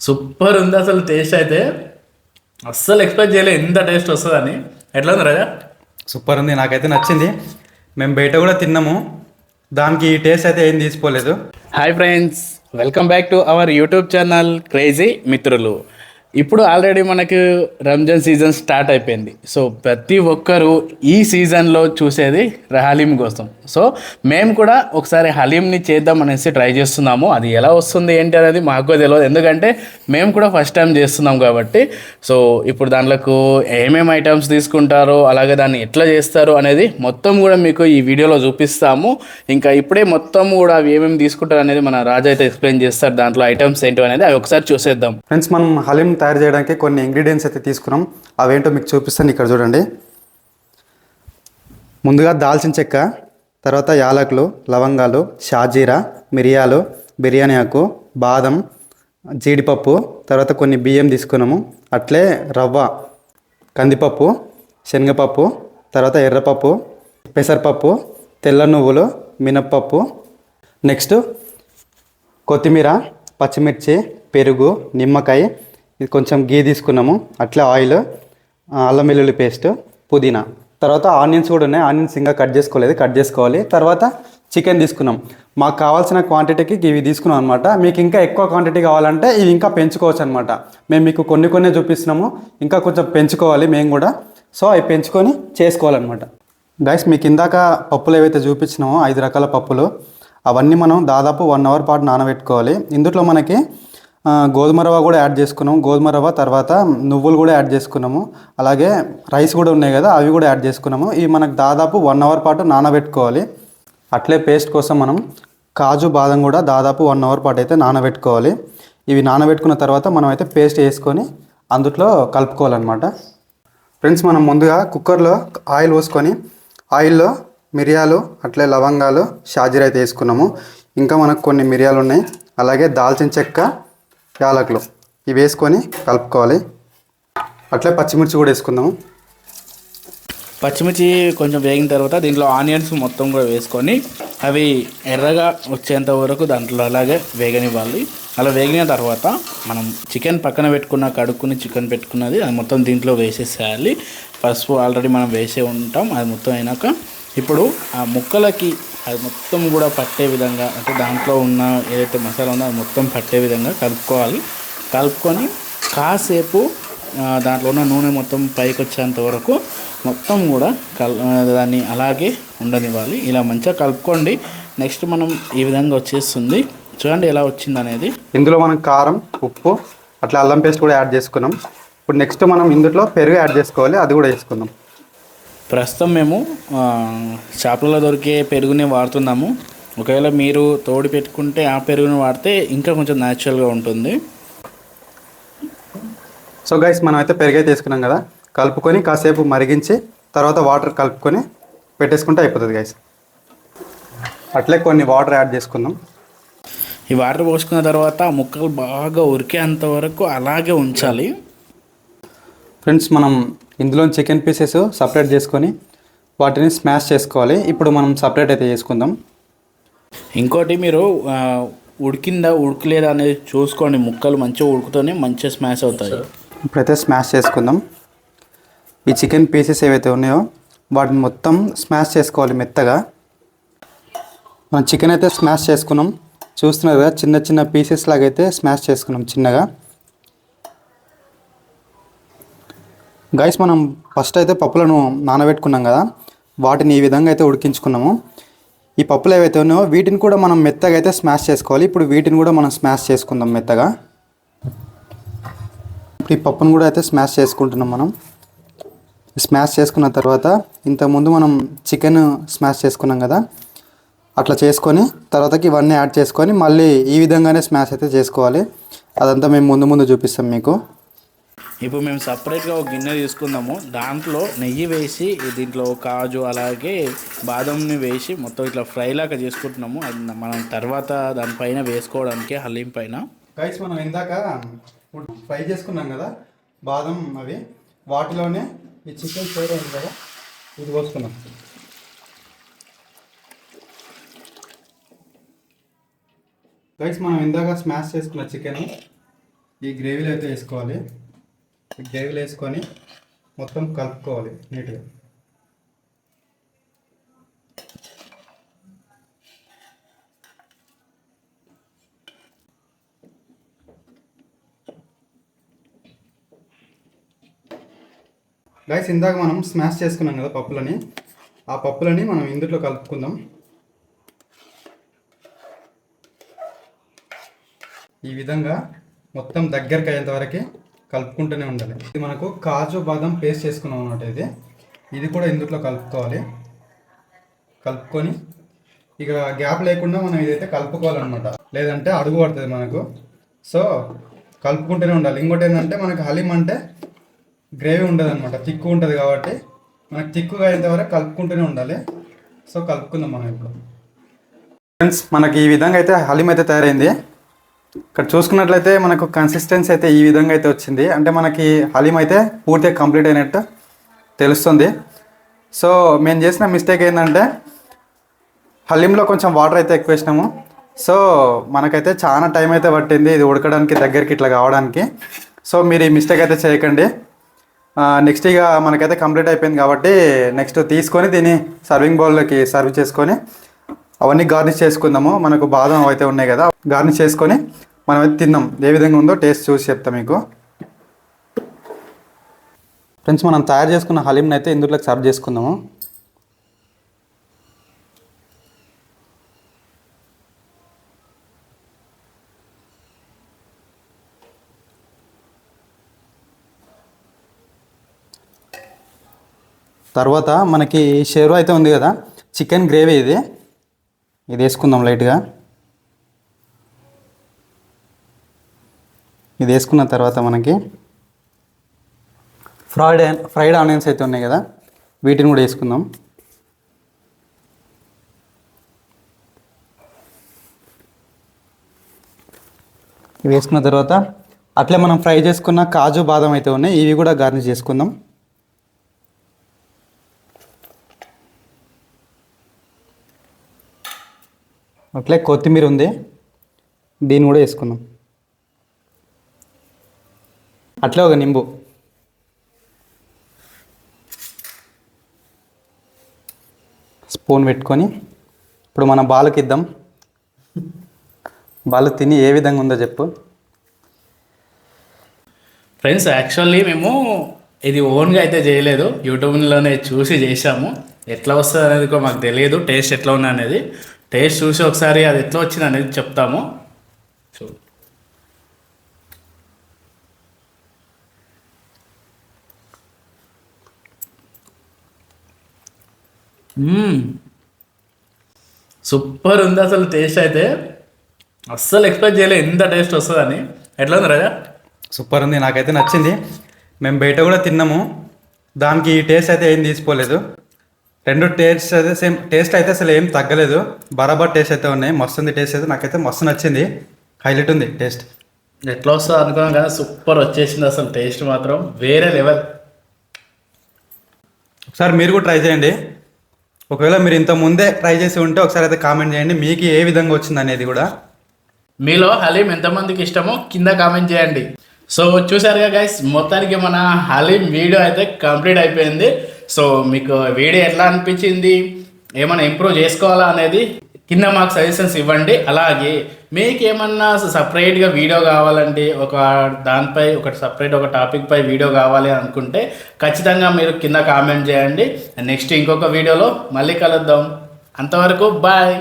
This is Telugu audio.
సూపర్ ఉంది అసలు. టేస్ట్ అయితే అస్సలు ఎక్స్పెక్ట్ చేయలేదు ఇంత టేస్ట్ వస్తుందని. ఎట్లా ఉంది రాజా? సూపర్ ఉంది, నాకైతే నచ్చింది. మేము బయట కూడా తిన్నాము, దానికి ఈ టేస్ట్ అయితే ఏం తీసుకోలేదు. Hi friends, welcome back to our YouTube channel crazy మిత్రులు. ఇప్పుడు ఆల్రెడీ మనకు రంజాన్ సీజన్ స్టార్ట్ అయిపోయింది. సో ప్రతి ఒక్కరూ ఈ సీజన్లో చూసేది హలీం కోసం. సో మేము కూడా ఒకసారి హలీంని చేద్దాం అనేసి ట్రై చేస్తున్నాము. అది ఎలా వస్తుంది ఏంటి అనేది మాకు తెలియదు, ఎందుకంటే మేము కూడా ఫస్ట్ టైం చేస్తున్నాం కాబట్టి. సో ఇప్పుడు దాంట్లోకి ఏమేమి ఐటమ్స్ తీసుకుంటారో, అలాగే దాన్ని ఎట్లా చేస్తారు అనేది మొత్తం కూడా మీకు ఈ వీడియోలో చూపిస్తాము. ఇంకా ఇప్పుడే మొత్తం కూడా అవి ఏమేమి తీసుకుంటారు అనేది మన రాజు అయితే ఎక్స్ప్లెయిన్ చేస్తారు. దాంట్లో ఐటమ్స్ ఏంటో అనేది అవి ఒకసారి చూసేద్దాం. ఫ్రెండ్స్, మనం హలీం తయారు చేయడానికి కొన్ని ఇంగ్రీడియంట్స్ అయితే తీసుకున్నాం. అవేంటో మీకు చూపిస్తాను, ఇక్కడ చూడండి. ముందుగా దాల్చిన చెక్క, తర్వాత యాలకులు, లవంగాలు, షాజీరా, మిరియాలు, బిర్యానీ ఆకు, బాదం, జీడిపప్పు, తర్వాత కొన్ని బియ్యం తీసుకున్నాము. అట్లే రవ్వ, కందిపప్పు, శనగపప్పు, తర్వాత ఎర్రపప్పు, పెసరపప్పు, తెల్ల నువ్వులు, మినప్పప్పు, నెక్స్ట్ కొత్తిమీర, పచ్చిమిర్చి, పెరుగు, నిమ్మకాయ, ఇది కొంచెం గీ తీసుకున్నాము. అట్లే ఆయిల్, అల్లం వెల్లుల్లి పేస్ట్, పుదీనా, తర్వాత ఆనియన్స్ కూడా ఉన్నాయి. ఆనియన్స్ ఇంకా కట్ చేసుకోలేదు, కట్ చేసుకోవాలి. తర్వాత చికెన్ తీసుకున్నాం. మాకు కావాల్సిన క్వాంటిటీకి ఇవి తీసుకున్నాం అనమాట. మీకు ఇంకా ఎక్కువ క్వాంటిటీ కావాలంటే ఇవి ఇంకా పెంచుకోవచ్చు అనమాట. మేము మీకు కొన్ని చూపిస్తున్నాము, ఇంకా కొంచెం పెంచుకోవాలి మేము కూడా. సో అవి పెంచుకొని చేసుకోవాలన్నమాట. గైస్, మీకు ఇందాక పప్పులు ఏవైతే చూపించినామో 5 రకాల పప్పులు, అవన్నీ మనం దాదాపు 1 అవర్ పాటు నానబెట్టుకోవాలి. ఇందులో మనకి గోధుమ రవ్వ కూడా యాడ్ చేసుకున్నాము. గోధుమ రవ్వ, తర్వాత నువ్వులు కూడా యాడ్ చేసుకున్నాము. అలాగే రైస్ కూడా ఉన్నాయి కదా, అవి కూడా యాడ్ చేసుకున్నాము. ఇవి మనకు దాదాపు 1 అవర్ పాటు నానబెట్టుకోవాలి. అట్లే పేస్ట్ కోసం మనం కాజు, బాదం కూడా దాదాపు 1 అవర్ పాటు అయితే నానబెట్టుకోవాలి. ఇవి నానబెట్టుకున్న తర్వాత మనం అయితే పేస్ట్ వేసుకొని అందులో కలుపుకోవాలన్నమాట. ఫ్రెండ్స్, మనం ముందుగా కుక్కర్లో ఆయిల్ పోసుకొని ఆయిల్లో మిరియాలు, అట్లే లవంగాలు, షాజీరా అయితే వేసుకున్నాము. ఇంకా మనకు కొన్ని మిరియాలు ఉన్నాయి, అలాగే దాల్చిన చెక్క, యాలకులు, ఇవి వేసుకొని కలుపుకోవాలి. అట్లే పచ్చిమిర్చి కూడా వేసుకుందాము. పచ్చిమిర్చి కొంచెం వేగిన తర్వాత దీంట్లో ఆనియన్స్ మొత్తం కూడా వేసుకొని అవి ఎర్రగా వచ్చేంత వరకు దాంట్లో అలాగే వేగనివ్వాలి. అలా వేగిన తర్వాత మనం చికెన్ పక్కన పెట్టుకున్న, కడుక్కుని చికెన్ పెట్టుకున్నది అది మొత్తం దీంట్లో వేసేసేయాలి. పసుపు ఆల్రెడీ మనం వేసే ఉంటాం. అది మొత్తం అయినాక ఇప్పుడు ఆ ముక్కలకి అది మొత్తం కూడా పట్టే విధంగా, అంటే దాంట్లో ఉన్న ఏదైతే మసాలా ఉందో అది మొత్తం పట్టే విధంగా కలుపుకోవాలి. కలుపుకొని కాసేపు దాంట్లో ఉన్న నూనె మొత్తం పైకి వచ్చేంత వరకు మొత్తం కూడా దాన్ని అలాగే ఉండనివ్వాలి. ఇలా మంచిగా కలుపుకోండి. నెక్స్ట్ మనం ఈ విధంగా వచ్చేస్తుంది, చూడండి ఎలా వచ్చింది అనేది. ఇందులో మనం కారం, ఉప్పు, అట్లా అల్లం పేస్ట్ కూడా యాడ్ చేసుకున్నాం. ఇప్పుడు నెక్స్ట్ మనం ఇందులో పెరుగు యాడ్ చేసుకోవాలి, అది కూడా వేసుకుందాం. ప్రస్తుతం మేము షాపులలో దొరికే పెరుగునే వాడుతున్నాము. ఒకవేళ మీరు తోడు పెట్టుకుంటే ఆ పెరుగుని వాడితే ఇంకా కొంచెం న్యాచురల్గా ఉంటుంది. సో గైస్, మనం అయితే పెరుగు అయితే వేసుకున్నాం కదా, కలుపుకొని కాసేపు మరిగించి తర్వాత వాటర్ కలుపుకొని పెట్టేసుకుంటే అయిపోతుంది గైస్. అట్లే కొన్ని వాటర్ యాడ్ చేసుకుందాం. ఈ వాటర్ పోసుకున్న తర్వాత ముక్కలు బాగా ఉరికేంత వరకు అలాగే ఉంచాలి. ఫ్రెండ్స్, మనం ఇందులో చికెన్ పీసెస్ సపరేట్ చేసుకొని వాటిని స్మాష్ చేసుకోవాలి. ఇప్పుడు మనం సపరేట్ అయితే చేసుకుందాం. ఇంకోటి, మీరు ఉడికిందా ఉడకలేదా అనేది చూసుకోండి. ముక్కలు మంచిగా ఉడుకుతూనే మంచిగా స్మాష్ అవుతాయి. ఇప్పుడైతే స్మాష్ చేసుకుందాం. ఈ చికెన్ పీసెస్ ఏవైతే ఉన్నాయో వాటిని మొత్తం స్మాష్ చేసుకోవాలి మెత్తగా. మనం చికెన్ అయితే స్మాష్ చేసుకున్నాం, చూస్తున్నారు కదా, చిన్న చిన్న పీసెస్ లాగైతే స్మాష్ చేసుకున్నాం చిన్నగా. గైస్, మనం ఫస్ట్ అయితే పప్పులను నానబెట్టుకున్నాం కదా, వాటిని ఈ విధంగా అయితే ఉడికించుకున్నాము. ఈ పప్పులు ఏవైతే ఉన్నాయో వీటిని కూడా మనం మెత్తగా అయితే స్మాష్ చేసుకోవాలి. ఇప్పుడు వీటిని కూడా మనం స్మాష్ చేసుకుందాం మెత్తగా. ఈ పప్పును కూడా అయితే స్మాష్ చేసుకుంటున్నాం మనం. స్మాష్ చేసుకున్న తర్వాత ఇంతకుముందు మనం చికెన్ స్మాష్ చేసుకున్నాం కదా, అట్లా చేసుకొని తర్వాతకి ఇవన్నీ యాడ్ చేసుకొని మళ్ళీ ఈ విధంగానే స్మాష్ అయితే చేసుకోవాలి. అదంతా మేము ముందు చూపిస్తాం మీకు. ఇప్పుడు మేము సపరేట్గా ఒక గిన్నె తీసుకుందాము. దాంట్లో నెయ్యి వేసి దీంట్లో కాజు అలాగే బాదంని వేసి మొత్తం ఇట్లా ఫ్రై లాగా చేసుకుంటున్నాము. అది మనం తర్వాత దానిపైన వేసుకోవడానికి హలీం పైన. గైస్, మనం ఇందాక ఫ్రై చేసుకున్నాం కదా బాదం, అవి వాటిలోనే ఈ చికెన్ ఫ్రై అయింది కదా, ఇది పోసుకున్నాం. గైస్, మనం ఇందాక స్మాష్ చేసుకున్న చికెన్ ఈ గ్రేవీలో అయితే వేసుకోవాలి. ఈ గ్రేవీలో వేసుకొని మొత్తం కలుపుకోవాలి నీట్గా. గైస్, ఇందాక మనం స్మాష్ చేసుకున్నాం కదా పప్పులని, ఆ పప్పులని మనం ఇందులో కలుపుకుందాం. ఈ విధంగా మొత్తం దగ్గరికి అయ్యేంత వరకు కలుపుకుంటూనే ఉండాలి. ఇది మనకు కాజు బాదం పేస్ట్ చేసుకున్నాం అన్నమాట. ఇది కూడా ఇందులో కలుపుకోవాలి. కలుపుకొని ఇక గ్యాప్ లేకుండా మనం ఇదైతే కలుపుకోవాలన్నమాట, లేదంటే అడుగు పడుతుంది మనకు. సో కలుపుకుంటూనే ఉండాలి. ఇంకోటి ఏంటంటే మనకు హలీం అంటే గ్రేవీ ఉండదు అనమాట, తిక్కు ఉంటుంది కాబట్టి మనకు తిక్కుగా అయ్యేంత వరకు కలుపుకుంటూనే ఉండాలి. సో కలుపుకుందాం మనం ఇప్పుడు. ఫ్రెండ్స్, మనకి ఈ విధంగా అయితే హలీం అయితే తయారైంది. ఇక్కడ చూసుకున్నట్లయితే మనకు కన్సిస్టెన్సీ అయితే ఈ విధంగా అయితే వచ్చింది. అంటే మనకి హలీం అయితే పూర్తిగా కంప్లీట్ అయినట్టు తెలుస్తుంది. సో మేము చేసిన మిస్టేక్ ఏంటంటే హలీంలో కొంచెం వాటర్ అయితే ఎక్కువ వేసినాము. సో మనకైతే చాలా టైం అయితే పట్టింది ఇది ఉడకడానికి, దగ్గరికి ఇట్లా కావడానికి. సో మీరు ఈ మిస్టేక్ అయితే చేయకండి. నెక్స్ట్ ఇక మనకైతే కంప్లీట్ అయిపోయింది కాబట్టి నెక్స్ట్ తీసుకొని దీన్ని సర్వింగ్ బౌల్లోకి సర్వ్ చేసుకొని అవన్నీ గార్నిష్ చేసుకుందాము. మనకు బాదం అయితే ఉన్నాయి కదా, గార్నిష్ చేసుకొని మనం అయితే తిందాం. ఏ విధంగా ఉందో టేస్ట్ చూసి చెప్తాం మీకు. ఫ్రెండ్స్, మనం తయారు చేసుకున్న హలీంని అయితే ఇందులోకి సర్వ్ చేసుకుందాము. తర్వాత మనకి షేర్వా అయితే ఉంది కదా, చికెన్ గ్రేవీ ఇది వేసుకుందాం లైట్గా. ఇది వేసుకున్న తర్వాత మనకి ఫ్రైడ్ ఆనియన్స్ అయితే ఉన్నాయి కదా, వీటిని కూడా వేసుకుందాం. ఇవి వేసుకున్న తర్వాత అట్లే మనం ఫ్రై చేసుకున్న కాజు బాదం అయితే ఉన్నాయి, ఇవి కూడా గార్నిష్ చేసుకుందాం. అట్లే కొత్తిమీర ఉంది, దీన్ని కూడా వేసుకుందాం. అట్లే ఒక నింబు. స్పూన్ పెట్టుకొని ఇప్పుడు మన బాలుకి ఇద్దాం. బాలు తిని ఏ విధంగా ఉందో చెప్పు. ఫ్రెండ్స్, యాక్చువల్లీ మేము ఇది ఓన్గా అయితే చేయలేదు, యూట్యూబ్లోనే చూసి చేసాము. ఎట్లా వస్తుంది అనేది కూడా మాకు తెలియదు, టేస్ట్ ఎట్లా ఉంది అనేది. టేస్ట్ చూసి ఒకసారి అది ఎట్లా వచ్చింది అనేది చెప్తాము. చూడు, సూపర్ ఉంది అసలు. టేస్ట్ అయితే అస్సలు ఎక్స్పెక్ట్ చేయలేదు ఇంత టేస్ట్ వస్తుందని. ఎట్లా ఉంది రాజా? సూపర్ ఉంది, నాకైతే నచ్చింది. మేము బయట కూడా తిన్నాము, దానికి ఈ టేస్ట్ అయితే ఏం తీసుకోలేదు. రెండు టేస్ట్ అయితే సేమ్ టేస్ట్ అయితే అసలు ఏం తగ్గలేదు, బరాబర్ టేస్ట్ అయితే ఉన్నాయి. మస్తు ఉంది టేస్ట్ అయితే, నాకైతే మస్తు నచ్చింది. హైలైట్ ఉంది టేస్ట్. ఎట్లా వస్తుందో అనుకున్నాం కదా, సూపర్ వచ్చేసింది అసలు. టేస్ట్ మాత్రం వేరే లెవెల్. ఒకసారి మీరు కూడా ట్రై చేయండి. ఒకవేళ మీరు ఇంత ముందే ట్రై చేసి ఉంటే ఒకసారి అయితే కామెంట్ చేయండి మీకు ఏ విధంగా వచ్చింది అనేది కూడా. మీలో హలీం ఎంతమందికి ఇష్టమో కింద కామెంట్ చేయండి. సో చూసారుగా గైస్, మొత్తానికి మన హలీం వీడియో అయితే కంప్లీట్ అయిపోయింది. సో మీకు వీడియో ఎట్లా అనిపించింది, ఏమైనా ఇంప్రూవ్ చేసుకోవాలా అనేది కింద మాకు సజెషన్స్ ఇవ్వండి. అలాగే మీకు ఏమన్నా సపరేట్గా వీడియో కావాలంటే దానిపై సపరేట్ ఒక టాపిక్ పై వీడియో కావాలి అనుకుంటే ఖచ్చితంగా మీరు కింద కామెంట్ చేయండి. నెక్స్ట్ ఇంకొక వీడియోలో మళ్ళీ కలుద్దాం. అంతవరకు బాయ్.